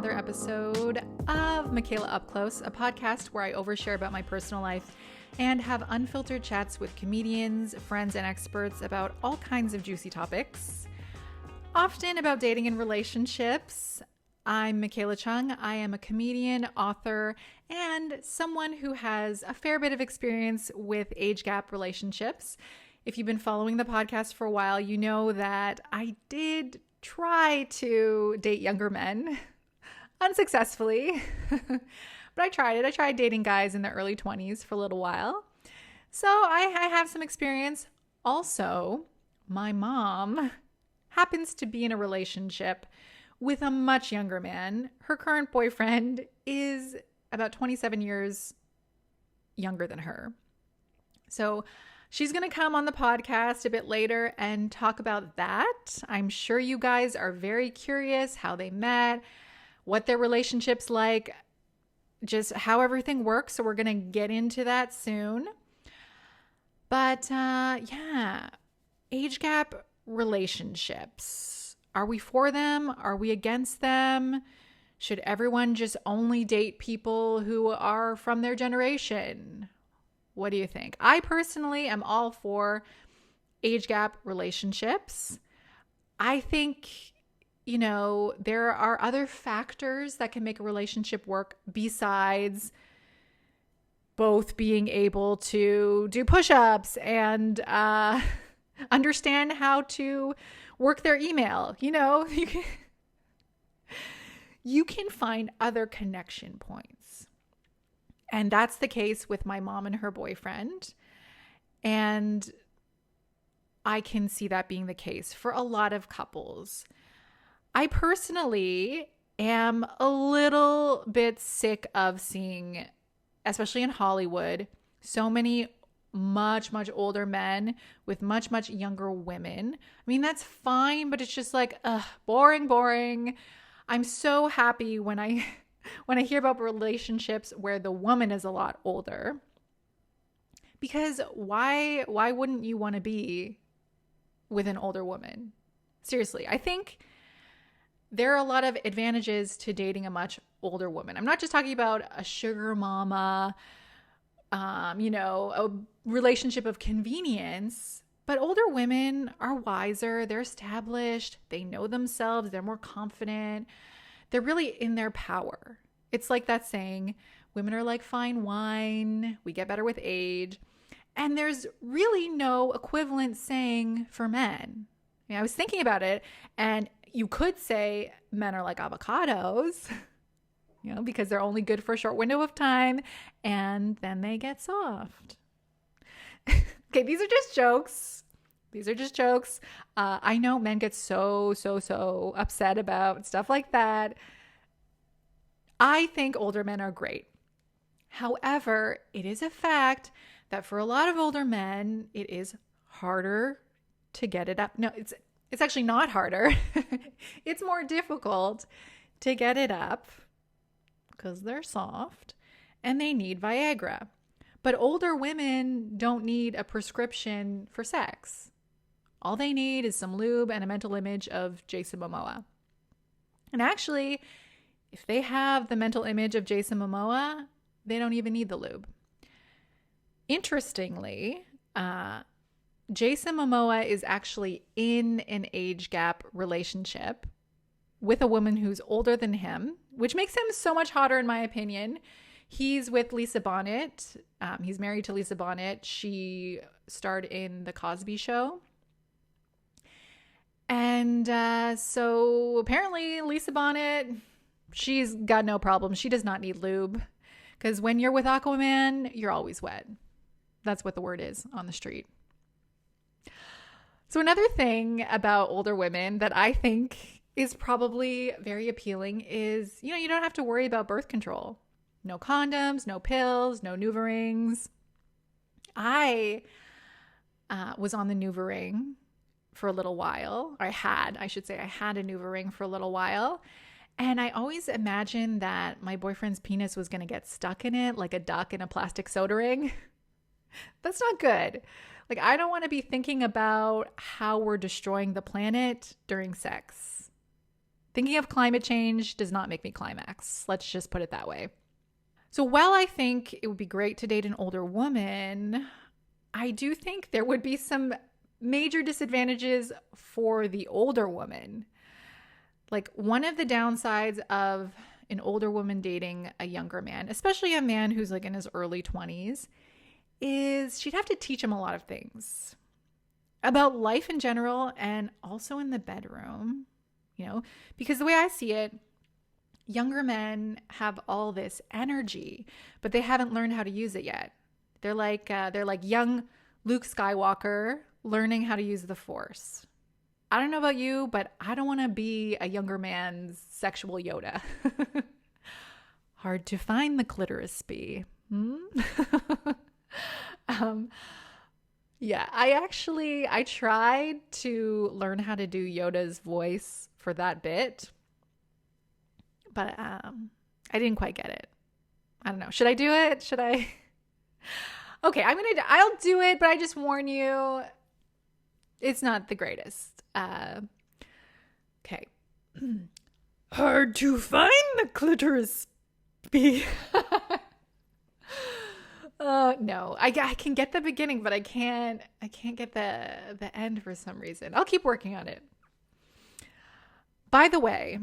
another episode of Michaela Up Close, a podcast where I overshare about my personal life and have unfiltered chats with comedians, friends, and experts about all kinds of juicy topics, often about dating and relationships. I'm Michaela Chung. I am a comedian, author, and someone who has a fair bit of experience with age gap relationships. If you've been following the podcast for a while, you know that I did try to date younger men unsuccessfully, but I tried it. I tried dating guys in their early 20s for a little while. So I have some experience. Also, my mom happens to be in a relationship with a much younger man. Her current boyfriend is about 27 years younger than her. So she's going to come on the podcast a bit later and talk about that. I'm sure you guys are very curious how they met, what their relationship's like, just how everything works. So we're going to get into that soon. But age gap relationships. Are we for them? Are we against them? Should everyone just only date people who are from their generation? What do you think? I personally am all for age gap relationships. I think, there are other factors that can make a relationship work besides both being able to do push-ups and understand how to work their email. You can find other connection points. And that's the case with my mom and her boyfriend. And I can see that being the case for a lot of couples. I personally am a little bit sick of seeing, especially in Hollywood, so many much, much older men with much, much younger women. I mean, that's fine, but it's just like, boring. I'm so happy when I hear about relationships where the woman is a lot older. Because why wouldn't you want to be with an older woman? Seriously, I think there are a lot of advantages to dating a much older woman. I'm not just talking about a sugar mama, a relationship of convenience, but older women are wiser, they're established, they know themselves, they're more confident, they're really in their power. It's like that saying, women are like fine wine, we get better with age. And there's really no equivalent saying for men. I was thinking about it, and you could say men are like avocados, because they're only good for a short window of time, and then they get soft. Okay, these are just jokes. I know men get so upset about stuff like that. I think older men are great. However, it is a fact that for a lot of older men, it is harder to get it up. No, it's actually not harder. It's more difficult to get it up because they're soft and they need Viagra. But older women don't need a prescription for sex. All they need is some lube and a mental image of Jason Momoa. And actually, if they have the mental image of Jason Momoa, they don't even need the lube. Interestingly, Jason Momoa is actually in an age gap relationship with a woman who's older than him, which makes him so much hotter in my opinion. He's with Lisa Bonet. He's married to Lisa Bonet. She starred in The Cosby Show. And so apparently Lisa Bonet, she's got no problem. She does not need lube because when you're with Aquaman, you're always wet. That's what the word is on the street. So another thing about older women that I think is probably very appealing is, you don't have to worry about birth control. No condoms, no pills, no NuvaRings. I was on the NuvaRing for a little while. I had a NuvaRing for a little while. And I always imagined that my boyfriend's penis was going to get stuck in it like a duck in a plastic soda ring. That's not good. Like, I don't want to be thinking about how we're destroying the planet during sex. Thinking of climate change does not make me climax. Let's just put it that way. So while I think it would be great to date an older woman, I do think there would be some major disadvantages for the older woman. Like, one of the downsides of an older woman dating a younger man, especially a man who's like in his early 20s, is she'd have to teach him a lot of things about life in general and also in the bedroom, because the way I see it, younger men have all this energy, but they haven't learned how to use it yet. They're like young Luke Skywalker learning how to use the Force. I don't know about you, but I don't want to be a younger man's sexual Yoda. Hard to find the clitoris be. Yeah, I tried to learn how to do Yoda's voice for that bit, but I didn't quite get it. I don't know. Should I do it? Should I? Okay, I'll do it, but I just warn you, it's not the greatest. Okay. Hard to find the clitoris be. No, I can get the beginning, but I can't get the end for some reason. I'll keep working on it. By the way,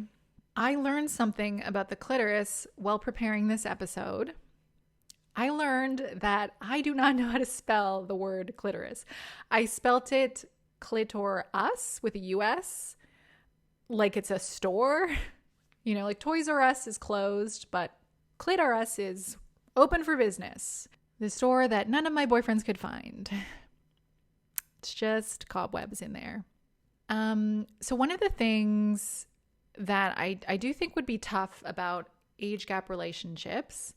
I learned something about the clitoris while preparing this episode. I learned that I do not know how to spell the word clitoris. I spelt it clitor-us with a U-S, like it's a store. Like Toys R Us is closed, but Clitor-us is open for business. The store that none of my boyfriends could find. It's just cobwebs in there. So one of the things that I do think would be tough about age gap relationships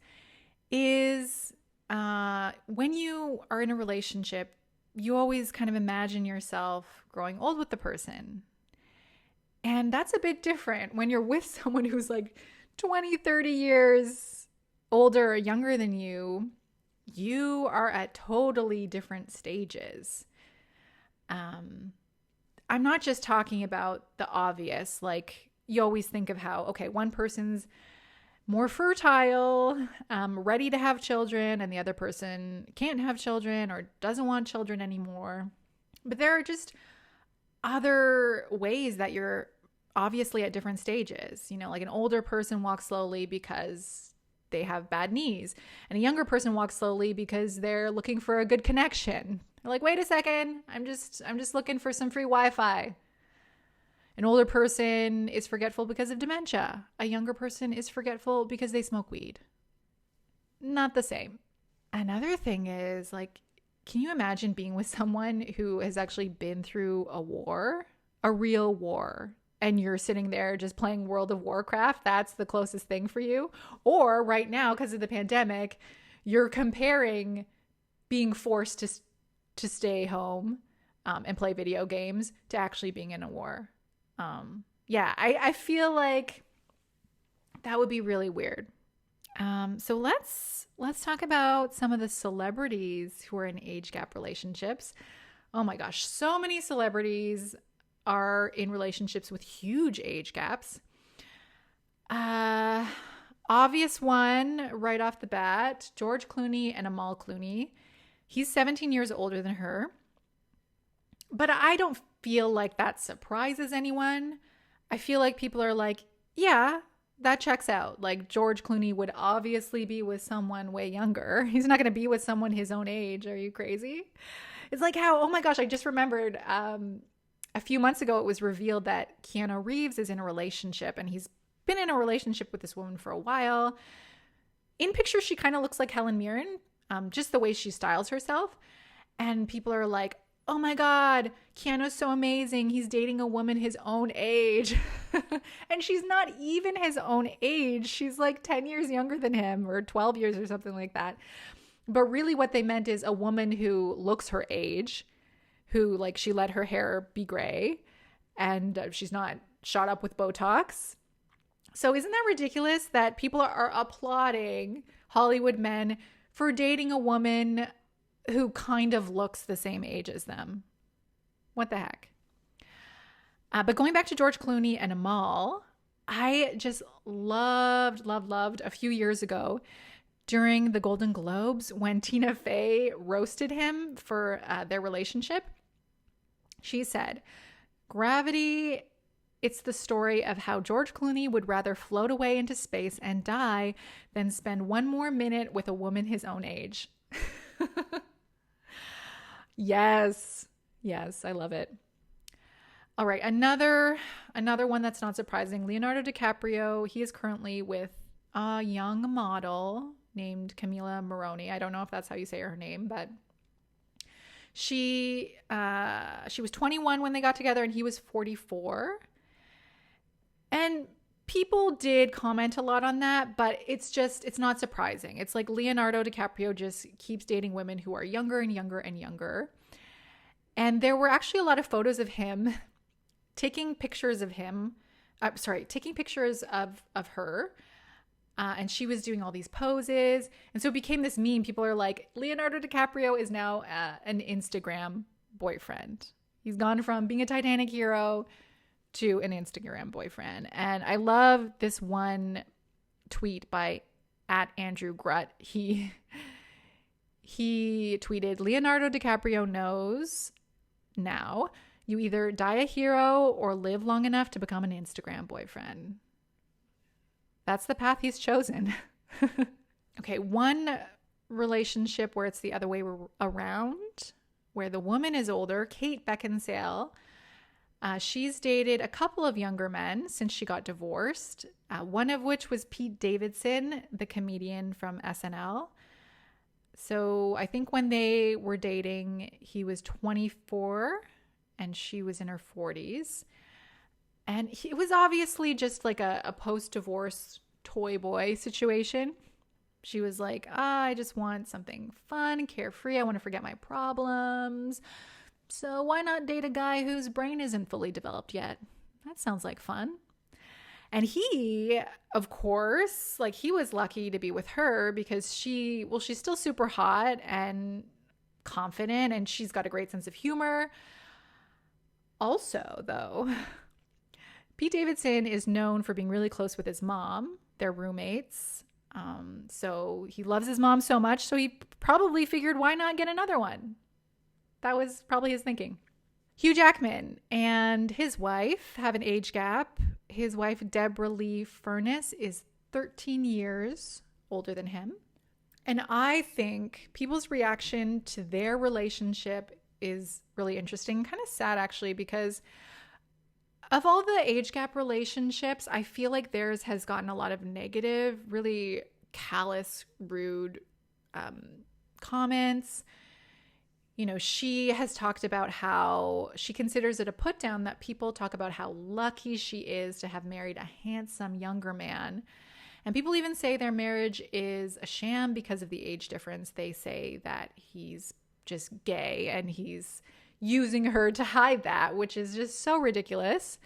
is when you are in a relationship, you always kind of imagine yourself growing old with the person. And that's a bit different when you're with someone who's like 20, 30 years older or younger than you. You are at totally different stages. I'm not just talking about the obvious, like you always think of how, okay, one person's more fertile, ready to have children, and the other person can't have children or doesn't want children anymore. But there are just other ways that you're obviously at different stages. Like an older person walks slowly because they have bad knees, and a younger person walks slowly because they're looking for a good connection. They're like, wait a second, I'm just looking for some free Wi-Fi. An older person is forgetful because of dementia. A younger person is forgetful because they smoke weed. Not the same. Another thing is, like, can you imagine being with someone who has actually been through a war, a real war, and you're sitting there just playing World of Warcraft? That's the closest thing for you. Or right now, because of the pandemic, you're comparing being forced to stay home and play video games to actually being in a war. I feel like that would be really weird. So let's talk about some of the celebrities who are in age gap relationships. Oh my gosh, so many celebrities are in relationships with huge age gaps. Obvious one right off the bat, George Clooney and Amal Clooney. He's 17 years older than her. But I don't feel like that surprises anyone. I feel like people are like, yeah, that checks out. Like, George Clooney would obviously be with someone way younger. He's not going to be with someone his own age. Are you crazy? It's like how, oh my gosh, I just remembered a few months ago, it was revealed that Keanu Reeves is in a relationship, and he's been in a relationship with this woman for a while. In pictures, she kind of looks like Helen Mirren, just the way she styles herself. And people are like, oh my God, Keanu's so amazing. He's dating a woman his own age. And she's not even his own age. She's like 10 years younger than him, or 12 years or something like that. But really what they meant is a woman who looks her age, who, like, she let her hair be gray, and she's not shot up with Botox. So isn't that ridiculous that people are applauding Hollywood men for dating a woman who kind of looks the same age as them? What the heck? But going back to George Clooney and Amal, I just loved a few years ago during the Golden Globes when Tina Fey roasted him for their relationship. She said, Gravity, it's the story of how George Clooney would rather float away into space and die than spend one more minute with a woman his own age. Yes. Yes, I love it. All right, another one that's not surprising. Leonardo DiCaprio, he is currently with a young model named Camila Moroni. I don't know if that's how you say her name, but she was 21 when they got together and he was 44. And people did comment a lot on that, but it's not surprising. It's like Leonardo DiCaprio just keeps dating women who are younger and younger and younger. And there were actually a lot of photos of him taking pictures of her. And she was doing all these poses. And so it became this meme. People are like, Leonardo DiCaprio is now an Instagram boyfriend. He's gone from being a Titanic hero to an Instagram boyfriend. And I love this one tweet by @AndrewGrut. He tweeted, Leonardo DiCaprio knows now you either die a hero or live long enough to become an Instagram boyfriend. That's the path he's chosen. Okay, one relationship where it's the other way around, where the woman is older, Kate Beckinsale. She's dated a couple of younger men since she got divorced, one of which was Pete Davidson, the comedian from SNL. So I think when they were dating, he was 24 and she was in her 40s. And it was obviously just like a post-divorce toy boy situation. She was like, I just want something fun and carefree. I want to forget my problems. So why not date a guy whose brain isn't fully developed yet? That sounds like fun. And he, of course, like he was lucky to be with her because she's still super hot and confident and she's got a great sense of humor. Also, though, Pete Davidson is known for being really close with his mom. They're roommates. So he loves his mom so much. So he probably figured, why not get another one? That was probably his thinking. Hugh Jackman and his wife have an age gap. His wife, Deborah Lee Furness, is 13 years older than him. And I think people's reaction to their relationship is really interesting, kind of sad actually, because of all the age gap relationships, I feel like theirs has gotten a lot of negative, really callous, rude comments. You know, she has talked about how she considers it a put down that people talk about how lucky she is to have married a handsome younger man. And people even say their marriage is a sham because of the age difference. They say that he's just gay and he's using her to hide that, which is just so ridiculous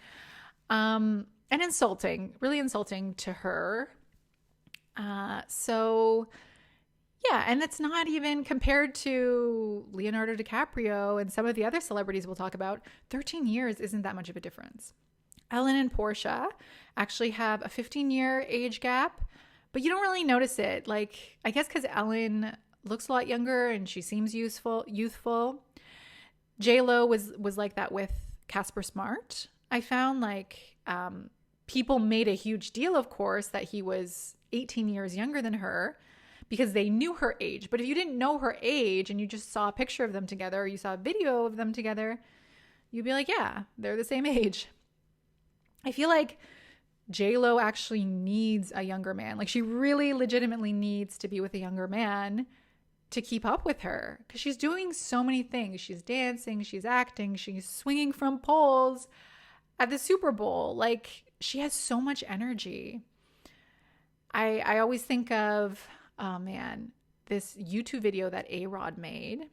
and insulting, really insulting to her. Yeah, and it's not even compared to Leonardo DiCaprio and some of the other celebrities we'll talk about. 13 years isn't that much of a difference. Ellen and Portia actually have a 15-year age gap, but you don't really notice it. Like, I guess because Ellen looks a lot younger and she seems youthful. J-Lo was like that with Casper Smart. I found people made a huge deal, of course, that he was 18 years younger than her, because they knew her age. But if you didn't know her age and you just saw a picture of them together or you saw a video of them together, you'd be like, yeah, they're the same age. I feel like J-Lo actually needs a younger man. Like, she really legitimately needs to be with a younger man to keep up with her because she's doing so many things. She's dancing, she's acting, she's swinging from poles at the Super Bowl. Like, she has so much energy. I always think of, oh man, this YouTube video that A-Rod made.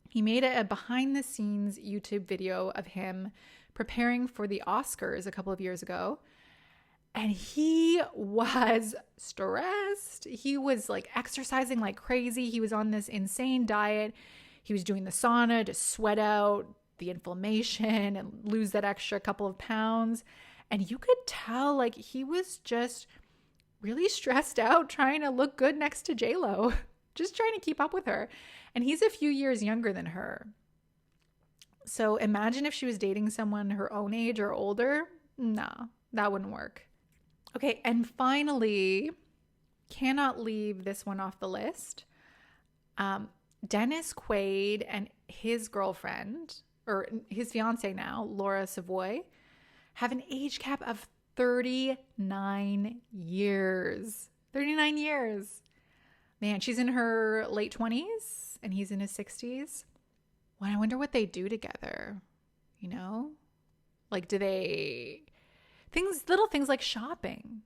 He made a behind the scenes YouTube video of him preparing for the Oscars a couple of years ago. And he was stressed. He was like exercising like crazy. He was on this insane diet. He was doing the sauna to sweat out the inflammation and lose that extra couple of pounds. And you could tell like he was just really stressed out trying to look good next to J-Lo, just trying to keep up with her. And he's a few years younger than her. So imagine if she was dating someone her own age or older. No, that wouldn't work. Okay, and finally, cannot leave this one off the list. Dennis Quaid and his girlfriend, or his fiance now, Laura Savoy, have an age gap of 39 years. 39 years. Man, she's in her late 20s and he's in his 60s. Well, I wonder what they do together. You know? Like, do they little things like shopping?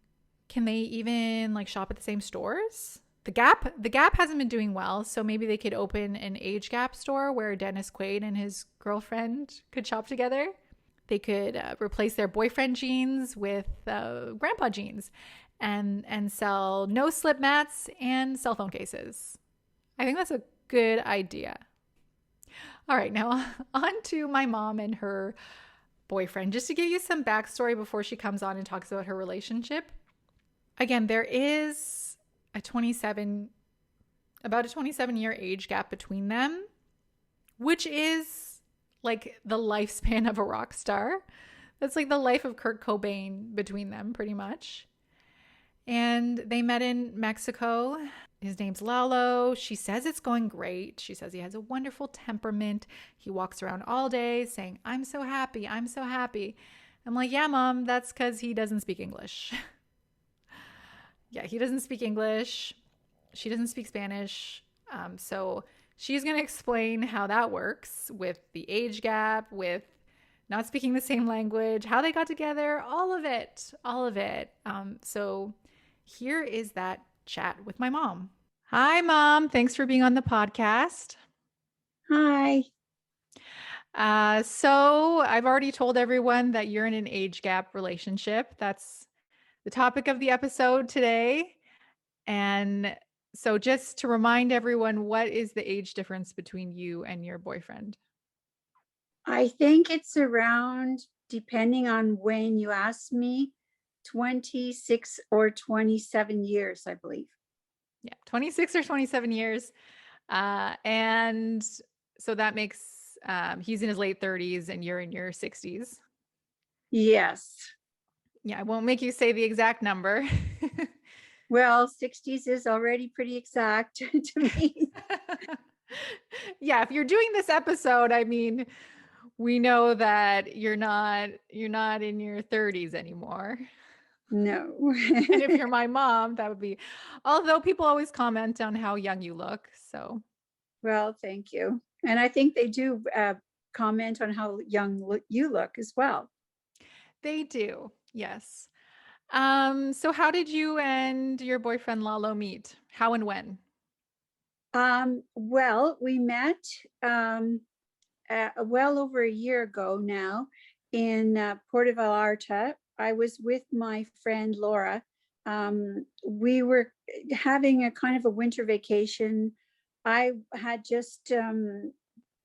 Can they even like shop at the same stores? The Gap hasn't been doing well, so maybe they could open an age gap store where Dennis Quaid and his girlfriend could shop together. They could replace their boyfriend jeans with grandpa jeans and sell no slip mats and cell phone cases. I think that's a good idea. All right, now on to my mom and her boyfriend, just to give you some backstory before she comes on and talks about her relationship. Again, there is about a 27-year age gap between them, which is like the lifespan of a rock star. That's like the life of Kurt Cobain between them, pretty much. And they met in Mexico. His name's Lalo. She says it's going great. She says he has a wonderful temperament. He walks around all day saying, I'm so happy. I'm so happy. I'm like, yeah, Mom, that's because he doesn't speak English. Yeah, he doesn't speak English. She doesn't speak Spanish. So she's going to explain how that works with the age gap, with not speaking the same language, how they got together, all of it. So here is that chat with my mom. Hi, Mom. Thanks for being on the podcast. Hi. So I've already told everyone that you're in an age gap relationship. That's the topic of the episode today. And so just to remind everyone, what is the age difference between you and your boyfriend? I think it's around, depending on when you ask me, 26 or 27 years, I believe. Yeah, 26 or 27 years. And so that makes he's in his late 30s and you're in your 60s. Yes. Yeah, I won't make you say the exact number. Well, 60s is already pretty exact to me. Yeah, if you're doing this episode, I mean, we know that you're not in your 30s anymore. No. And if you're my mom, that would be, although people always comment on how young you look. So, Well, thank you. And I think they do comment on how young you look as well. they do. Yes. So how did you and your boyfriend Lalo meet? How and when? Well, we met well over a year ago now in Puerto Vallarta. I was with my friend Laura. We were having a kind of a winter vacation. I had just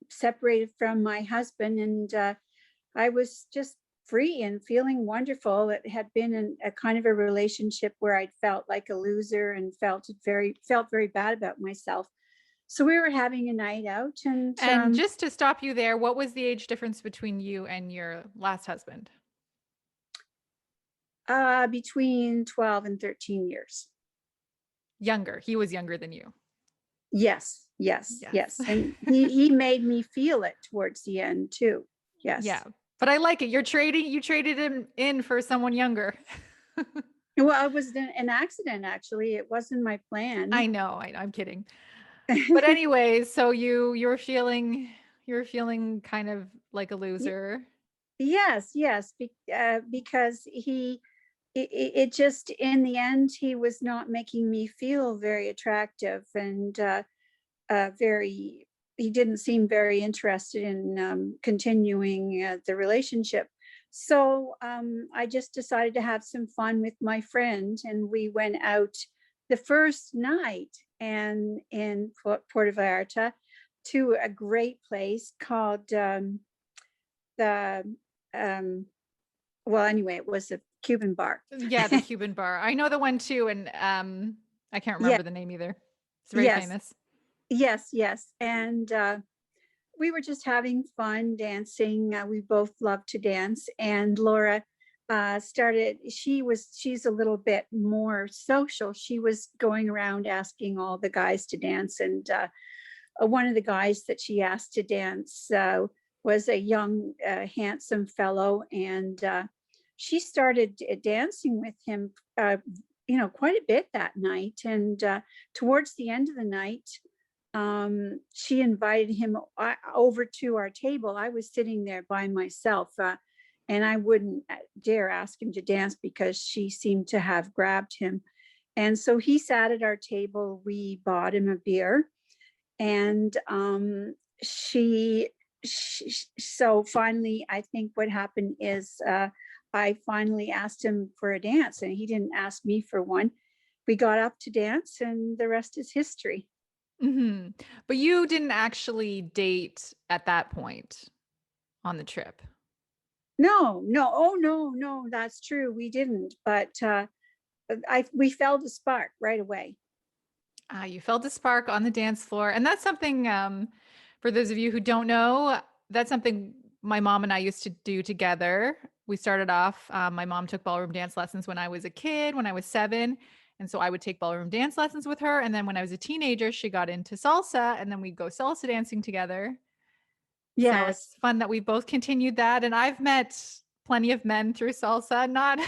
separated from my husband, and I was just free and feeling wonderful. It had been a kind of a relationship where I'd felt like a loser and felt very bad about myself. So we were having a night out, And just to stop you there, what was the age difference between you and your last husband? between 12 and 13 years. Younger. He was younger than you. Yes. Yes. And he made me feel it towards the end too. Yes. Yeah. But I like it. You traded him in for someone younger. Well, it was an accident, actually. It wasn't my plan. I know. I'm kidding. But anyways, so you're feeling kind of like a loser. Yes, because it just, in the end, he was not making me feel very attractive, and he didn't seem very interested in continuing the relationship. So I just decided to have some fun with my friend, and we went out the first night and in Puerto Vallarta to a great place called the well, anyway, it was a Cuban bar. Yeah, the Cuban bar. I know the one too, and I can't Yeah, remember the name either. It's very yes, famous. yes. And we were just having fun dancing. We both love to dance. And Laura started, she's a little bit more social. She was going around asking all the guys to dance. And one of the guys that she asked to dance was a young, handsome fellow. And she started dancing with him, quite a bit that night. And towards the end of the night, she invited him over to our table. I was sitting there by myself, and I wouldn't dare ask him to dance because she seemed to have grabbed him. And so he sat at our table. We bought him a beer, and so finally, I think what happened is I finally asked him for a dance, and he didn't ask me for one. We got up to dance, and the rest is history. Hmm. But you didn't actually date at that point on the trip. No. Oh, no, that's true. We didn't, but we felt a spark right away. You felt a spark on the dance floor. And that's something, for those of you who don't know, that's something my mom and I used to do together. We started off, my mom took ballroom dance lessons when I was a kid, when I was 7. And so I would take ballroom dance lessons with her. And then when I was a teenager, she got into salsa, and then we'd go salsa dancing together. So Yes. it's fun that we both continued that. And I've met plenty of men through salsa, not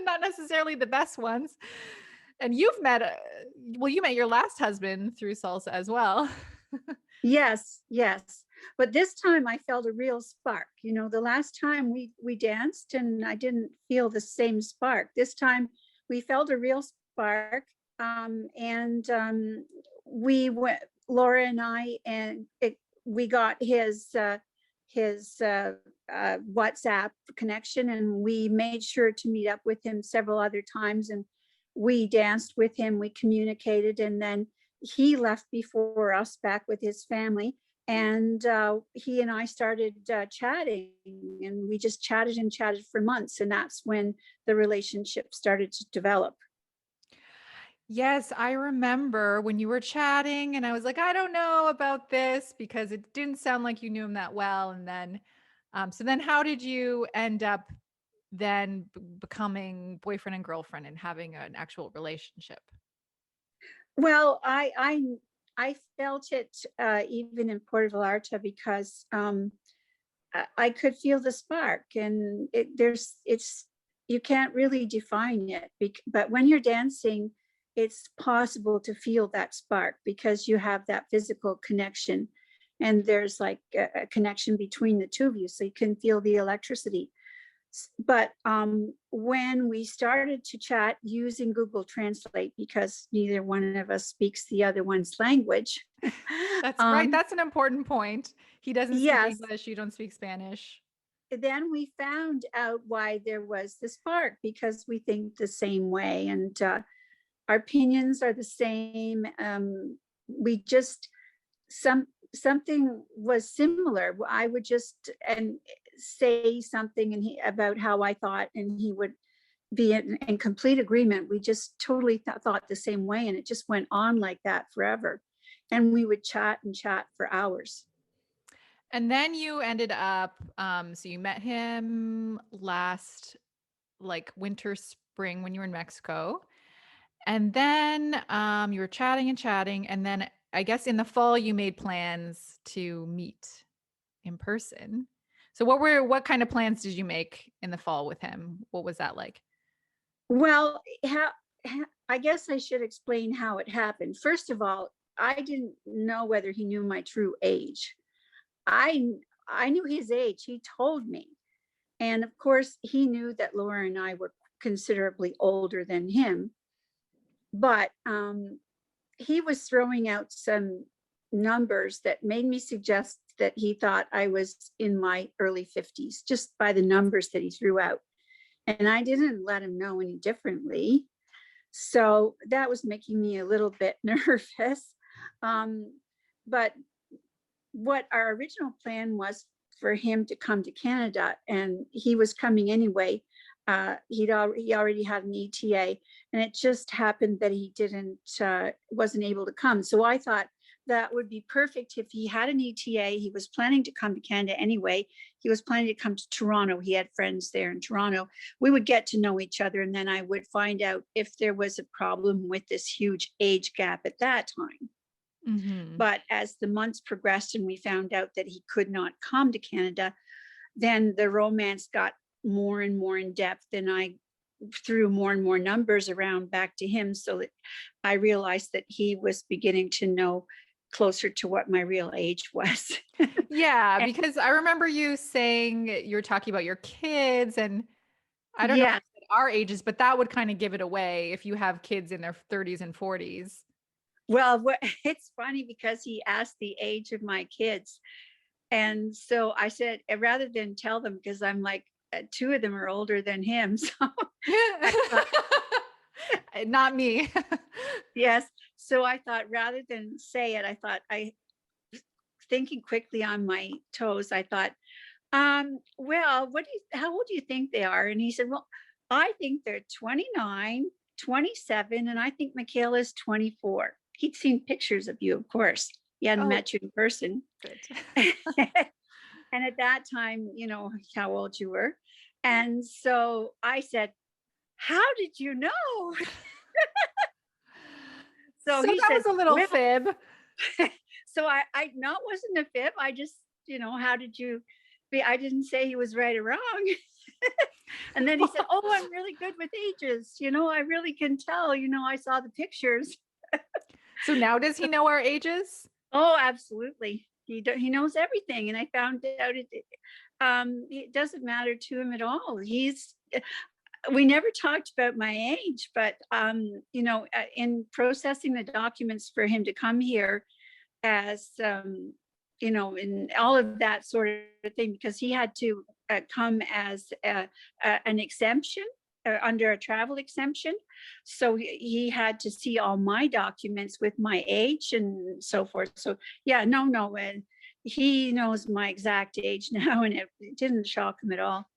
not necessarily the best ones. And you've met well, you met your last husband through salsa as well. Yes. But this time I felt a real spark. The last time we danced and I didn't feel the same spark. This time we felt a real spark. And we went, Laura and I, and we got his WhatsApp connection, and we made sure to meet up with him several other times, and we danced with him, we communicated, and then he left before us back with his family. And he and I started chatting, and we just chatted and chatted for months. And that's when the relationship started to develop. Yes, I remember when you were chatting and I was like, I don't know about this because it didn't sound like you knew him that well. And then, so then how did you end up then becoming boyfriend and girlfriend and having an actual relationship? Well, I felt it even in Puerto Vallarta because I could feel the spark, and it's you can't really define it, but when you're dancing, it's possible to feel that spark because you have that physical connection, and there's like a connection between the two of you, so you can feel the electricity. But when we started to chat using Google Translate, because neither one of us speaks the other one's language, That's right. um, That's an important point. He doesn't speak yes, English, you don't speak Spanish. then we found out why there was the spark, because we think the same way, and our opinions are the same. We just something was similar. I would just and say something and he about how I thought, and he would be in complete agreement. We just totally thought the same way, and it just went on like that forever. And we would chat and chat for hours. And then you ended up, so you met him last like winter, spring when you were in Mexico. And then you were chatting and chatting. And then I guess in the fall you made plans to meet in person. So what kind of plans did you make in the fall with him? What was that like? Well, I guess I should explain how it happened. First of all, I didn't know whether he knew my true age. I I knew his age. He told me. And of course, he knew that Laura and I were considerably older than him. But he was throwing out some numbers that made me suggest that he thought I was in my early 50s, just by the numbers that he threw out. And I didn't let him know any differently. So that was making me a little bit nervous. But what our original plan was for him to come to Canada, and he was coming anyway. He already had an ETA, and it just happened that he didn't wasn't able to come. So I thought that would be perfect if he had an ETA. He was planning to come to Canada anyway. He was planning to come to Toronto. He had friends there in Toronto. We would get to know each other, and then I would find out if there was a problem with this huge age gap at that time. Mm-hmm. But as the months progressed and we found out that he could not come to Canada, then the romance got more and more in depth, and I threw more and more numbers around back to him, so that I realized that he was beginning to know closer to what my real age was. Yeah, And because I remember you saying you're talking about your kids, and I don't know yeah, if our ages, but that would kind of give it away if you have kids in their 30s and 40s. well, it's funny because he asked the age of my kids. And so I said, rather than tell them, because I'm like, two of them are older than him. So I thought, Not me. yes. So I thought rather than say it, I thought, thinking quickly on my toes, I thought, well, how old do you think they are? And he said, well, I think they're 29, 27, and I think Michaela's 24. He'd seen pictures of you, of course. He hadn't Oh, met you in person. good. And at that time, you know how old you were. And so I said, how did you know? So So he that said, was a little well, fib. so I no, it wasn't a fib. I just, how did you be? I didn't say he was right or wrong. And then he said, oh, I'm really good with ages. I really can tell, I saw the pictures. So now does he know our ages? Oh, absolutely. He knows everything. And I found out it doesn't matter to him at all. We never talked about my age, but in processing the documents for him to come here as in all of that sort of thing, because he had to come as an exemption, under a travel exemption. So he had to see all my documents with my age and so forth. So yeah, no, and he knows my exact age now, and it didn't shock him at all.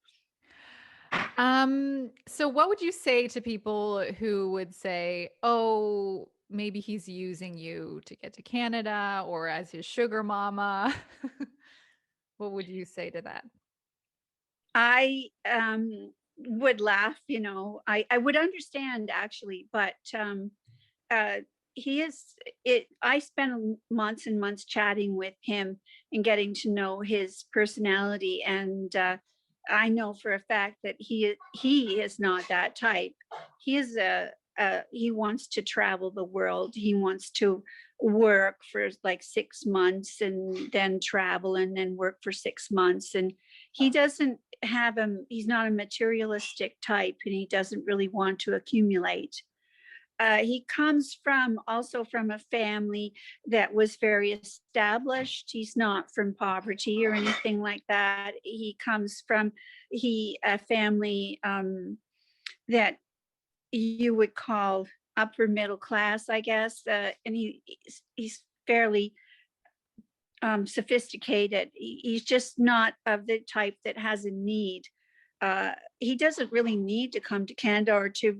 So what would you say to people who would say, "Oh, maybe he's using you to get to Canada or as his sugar mama?" What would you say to that? I would laugh, I would understand actually, but uh, he is it. I spent months and months chatting with him and getting to know his personality, and I know for a fact that he is not that type. He is he wants to travel the world. He wants to work for like 6 months and then travel and then work for 6 months, and he doesn't have him. He's not a materialistic type, and he doesn't really want to accumulate. He comes from a family that was very established. He's not from poverty or anything like that. He comes from a family that you would call upper middle class, I guess. And he's fairly sophisticated. He's just not of the type that has a need. He doesn't really need to come to Canada or to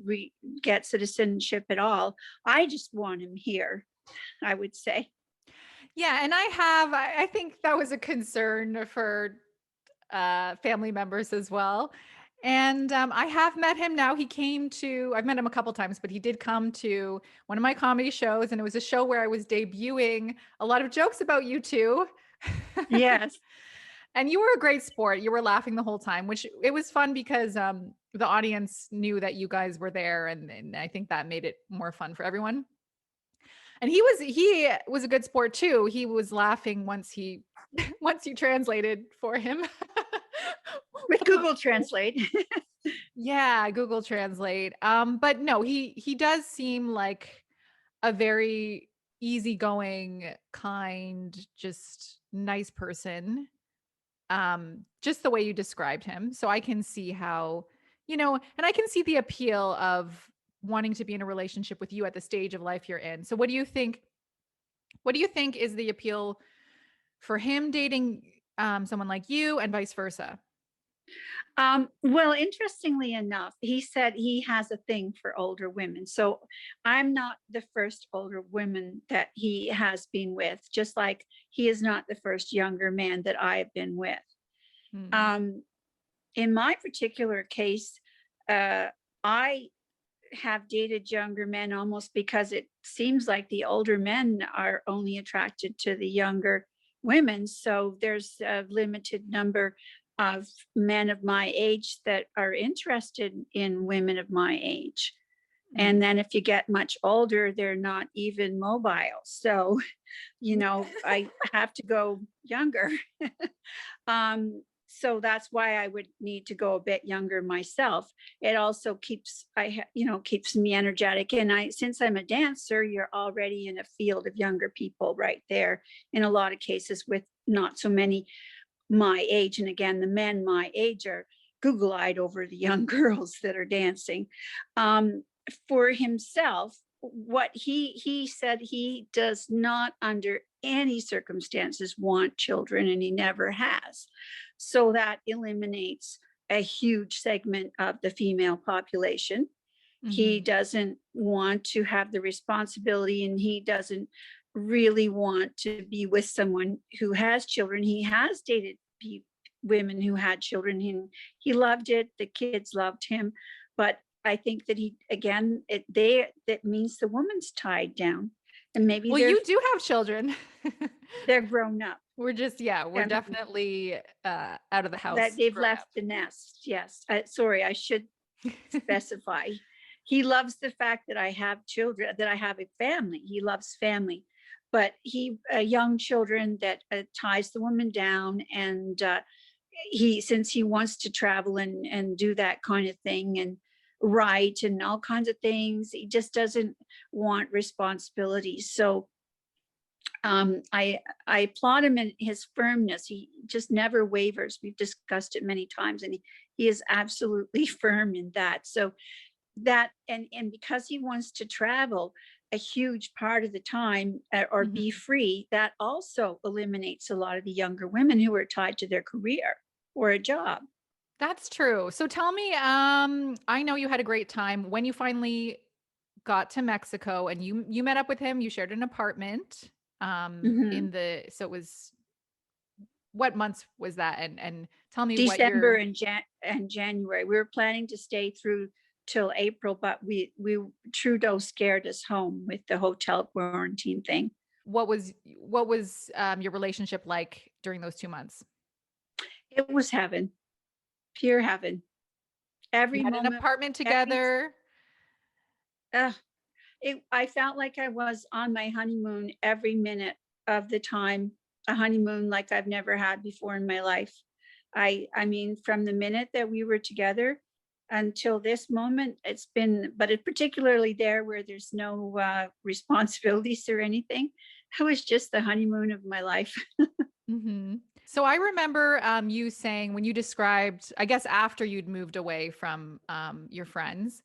get citizenship at all. I just want him here, I would say. Yeah, and I think that was a concern for family members as well. And I have met him now. I've met him a couple times, but he did come to one of my comedy shows, and it was a show where I was debuting a lot of jokes about you two. Yes. And you were a great sport. You were laughing the whole time, which it was fun because the audience knew that you guys were there, and I think that made it more fun for everyone. And he was a good sport too. He was laughing once he once you translated for him. With Google Translate. Yeah, Google Translate. But no, he does seem like a very easygoing, kind, just nice person. Just the way you described him. So I can see how, and I can see the appeal of wanting to be in a relationship with you at the stage of life you're in. So what do you think? What do you think is the appeal for him dating someone like you and vice versa? Well, interestingly enough, he said he has a thing for older women. So I'm not the first older woman that he has been with, just like he is not the first younger man that I have been with. Hmm. Um, in my particular case, uh, I have dated younger men almost because it seems like the older men are only attracted to the younger women. So there's a limited number of men of my age that are interested in women of my age. And then if you get much older, they're not even mobile. So, I have to go younger. So that's why I would need to go a bit younger myself. It also keeps me energetic. And since I'm a dancer, you're already in a field of younger people right there. In a lot of cases, with not so many my age. And again, the men my age are Google-eyed over the young girls that are dancing. For himself, what he said, he does not under any circumstances want children, and he never has. So that eliminates a huge segment of the female population. He Hmm. doesn't want to have the responsibility, and he doesn't really want to be with someone who has children. He has dated women who had children, and he loved it. The kids loved him, but I think that he again that means the woman's tied down, and maybe Well, you do have children. they're grown up. We're just, yeah, we're I mean, definitely out of the that house, they've grown left up. the nest. Yes, sorry, I should specify. He loves the fact that I have children, that I have a family. He loves family, but young children that ties the woman down. And since he wants to travel and do that kind of thing and write and all kinds of things, he just doesn't want responsibilities. So I applaud him in his firmness. He just never wavers. We've discussed it many times, and he is absolutely firm in that. So that and because he wants to travel a huge part of the time, or be Mhm. free, that also eliminates a lot of the younger women who are tied to their career or a job. That's true. So tell me, I know you had a great time when you finally got to Mexico and you met up with him, you shared an apartment. Mhm. In the so it was what months was that? And tell me what December your and January. We were planning to stay through till April, but we Trudeau scared us home with the hotel quarantine thing. what was your relationship like during those 2 months? It was heaven, pure heaven. You Every had an moment, apartment every together. uh, I felt like I was on my honeymoon every minute of the time, a honeymoon like I've never had before in my life. I mean, from the minute that we were together until this moment, it's been, but it particularly there where there's no responsibilities or anything. It was just the honeymoon of my life. So I remember you saying when you described, I guess after you'd moved away from your friends,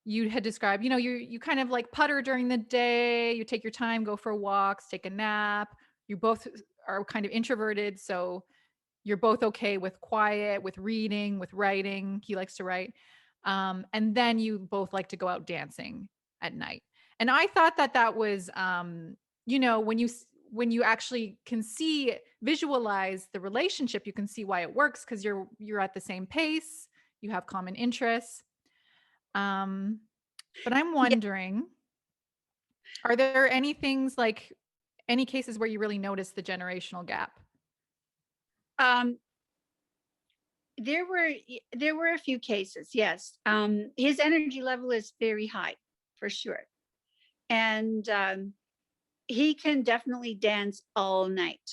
you had described, you kind of like putter during the day, you take your time, go for walks, take a nap. You both are kind of introverted, so you're both okay with quiet, with reading, with writing. He likes to write. And then you both like to go out dancing at night. And I thought that that was, when you actually can see, visualize the relationship, you can see why it works because you're at the same pace, you have common interests. Um, but I'm Yeah. wondering, are there any things like any cases where you really notice the generational gap? Um, there were there were a few cases, yes. His energy level is very high, for sure. And he can definitely dance all night,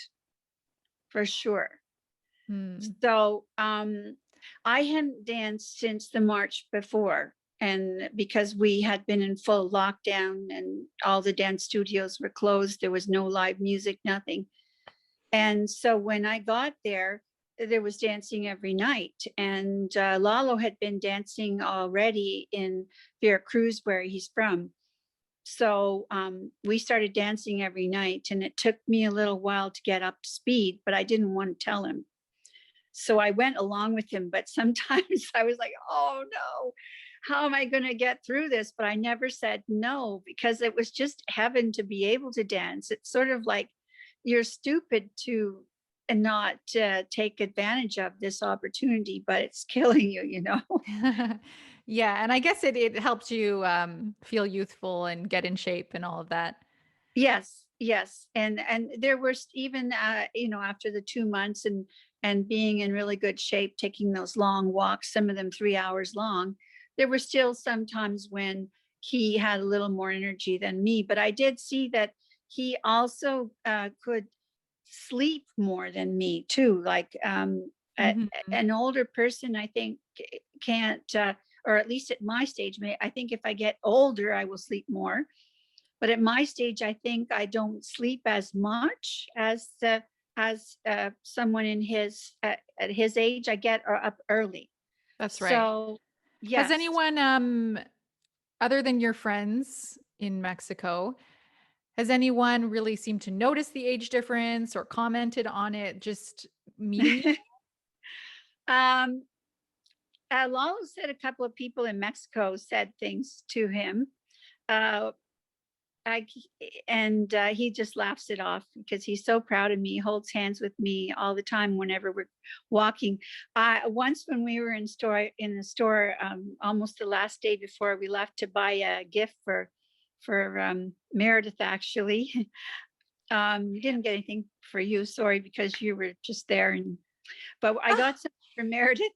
for sure. Hmm. So I hadn't danced since the March before. And because we had been in full lockdown and all the dance studios were closed, there was no live music, nothing. And so when I got there was dancing every night. And Lalo had been dancing already in Veracruz, where he's from. So we started dancing every night, and it took me a little while to get up to speed, but I didn't want to tell him. So I went along with him, but sometimes I was like, oh no, how am I going to get through this? But I never said no, because it was just heaven to be able to dance. It's sort of like you're stupid to and not take advantage of this opportunity, but it's killing you, you know? Yeah, and I guess it helps you feel youthful and get in shape and all of that. Yes, yes. And there was even after the 2 months and being in really good shape, taking those long walks, some of them 3 hours long, there were still some times when he had a little more energy than me. But I did see that he also could sleep more than me too. Like Mhm. an older person, I think, can't, or at least at my stage, I think if I get older, I will sleep more. But at my stage, I think I don't sleep as much as someone in his at his age. I get up early. That's right. So Has yes. anyone other than your friends in Mexico, has anyone really seemed to notice the age difference or commented on it just meeting you? um, Lalo said a couple of people in Mexico said things to him. Uh, I and he just laughs it off because he's so proud of me. He holds hands with me all the time whenever we're walking. Once when we were in the store, almost the last day before we left to buy a gift for Meredith, actually. Didn't get anything for you, sorry, because you were just there, but I got some for Meredith,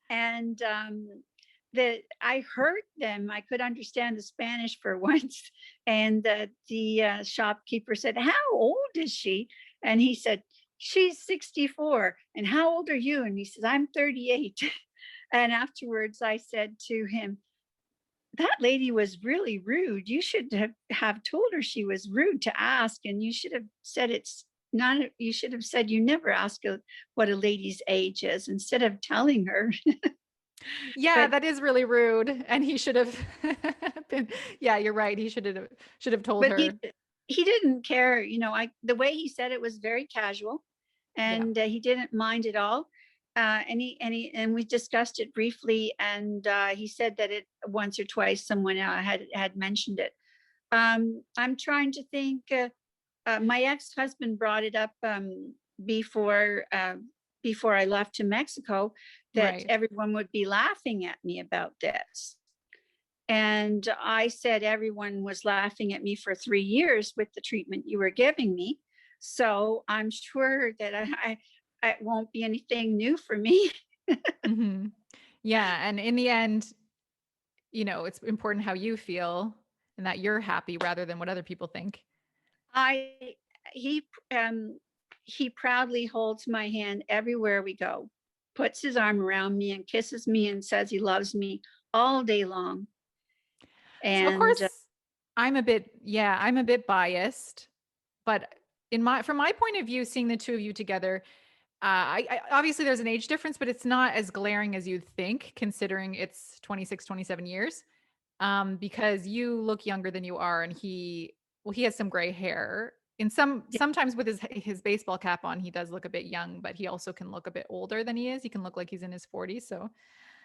and that I heard them. I could understand the Spanish for once, and the shopkeeper said, "How old is she?" And he said, "She's 64." And how old are you? And he says, "I'm 38." And afterwards, I said to him, "That lady was really rude. You should have told her she was rude to ask, and you should have said it's not. You should have said you never ask what a lady's age is instead of telling her." Yeah, But that is really rude. And he should have been, yeah, you're right. He should have told but her. he didn't care. I the way he said it was very casual, Yeah. and he didn't mind at all. And we discussed it briefly, and he said that it once or twice someone had mentioned it. I'm trying to think. My ex-husband brought it up before before I left to Mexico, that Right. everyone would be laughing at me about this. And I said everyone was laughing at me for 3 years with the treatment you were giving me. So I'm sure that it won't be anything new for me. Mhm. Yeah, and in the end, it's important how you feel and that you're happy rather than what other people think. I he he proudly holds my hand everywhere we go, puts his arm around me and kisses me and says he loves me all day long. So of And course, I'm a bit biased, but in my from my point of view, seeing the two of you together, I obviously there's an age difference, but it's not as glaring as you'd think, considering it's 26, 27 years. Because you look younger than you are, and he has some gray hair. In sometimes with his baseball cap on, he does look a bit young, but he also can look a bit older than he is. He can look like he's in his 40s. So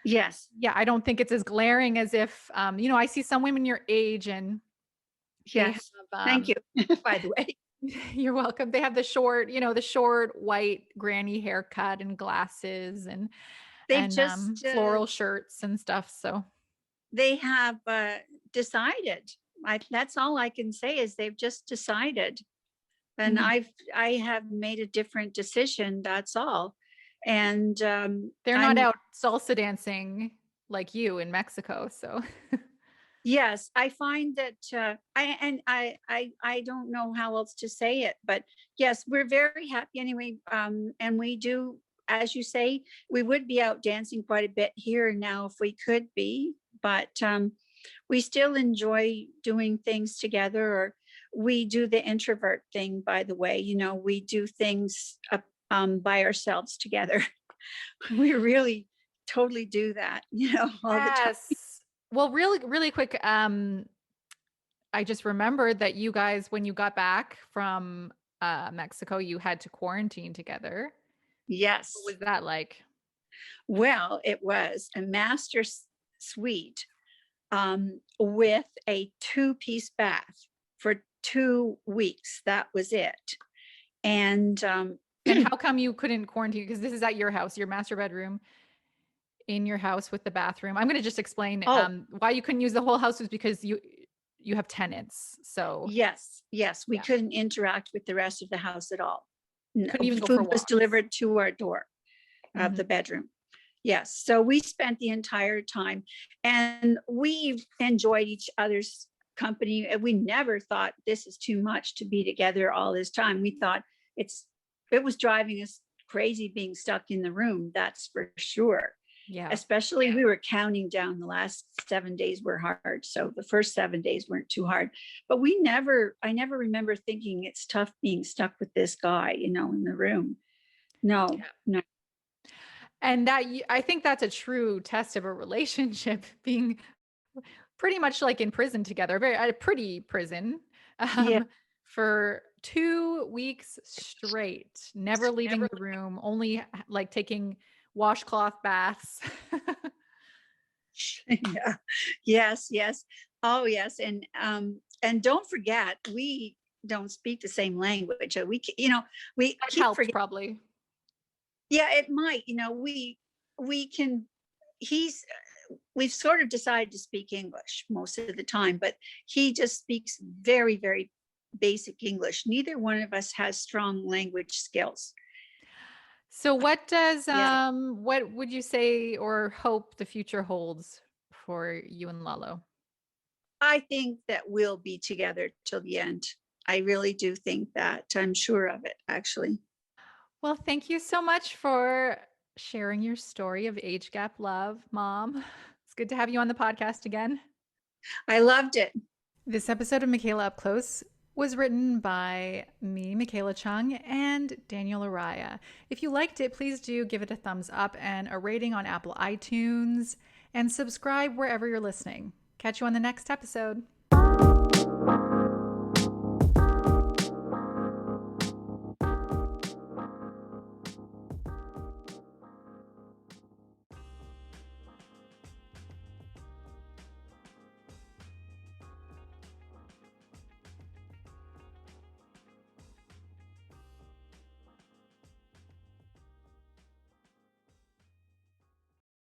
yes, yeah, I don't think it's as glaring as if I see some women your age and they have yes. Thank you, by the way. you're welcome. They have the short white granny haircut and glasses and They've and just floral shirts and stuff. So they have decided. That's all I can say is they've just decided, and mhm. I have made a different decision. That's all. And They're not I'm out salsa dancing like you in Mexico. So yes, I find that I don't know how else to say it, but yes, we're very happy anyway. And we do, as you say, we would be out dancing quite a bit here now if we could be, but we still enjoy doing things together. Or we do the introvert thing, by the way. We do things by ourselves together. We really totally do that, all the time. yes. Well, really, really quick. I just remembered that you guys, when you got back from Mexico, you had to quarantine together. What Yes. was that like? Well, it was a master suite with a two-piece bath for 2 weeks. That was it. And And how come you couldn't quarantine? Because this is at your house, your master bedroom in your house with the bathroom. I'm going to just explain oh, why you couldn't use the whole house was because you have tenants. So yes, yes, we yeah, couldn't interact with the rest of the house at all. No, couldn't even go for food was walks. delivered to our door of Mm-hmm. the bedroom. Yes. So we spent the entire time and we enjoyed each other's company. And we never thought this is too much to be together all this time. We thought it was driving us crazy being stuck in the room. That's for sure. Yeah. Especially we were counting down. The last 7 days were hard. So the first 7 days weren't too hard, but I never remember thinking it's tough being stuck with this guy, in the room. No, no. And I think that's a true test of a relationship being pretty much like in prison together, a pretty prison, Yeah. um, for 2 weeks straight, never leaving the room, only like taking washcloth baths. Yeah. Yes, yes. Oh, yes. And don't forget, we don't speak the same language. We That keep helped forgetting. probably. Yeah, it might. We can. He's. We've sort of decided to speak English most of the time, but he just speaks very, very basic English. Neither one of us has strong language skills. So Yeah, what would you say or hope the future holds for you and Lalo? I think that we'll be together till the end. I really do think that. I'm sure of it, actually. Well, thank you so much for sharing your story of age gap love, Mom. It's good to have you on the podcast again. I loved it. This episode of Michaela Up Close was written by me, Michaela Chung, and Daniel Araya. If you liked it, please do give it a thumbs up and a rating on Apple iTunes and subscribe wherever you're listening. Catch you on the next episode.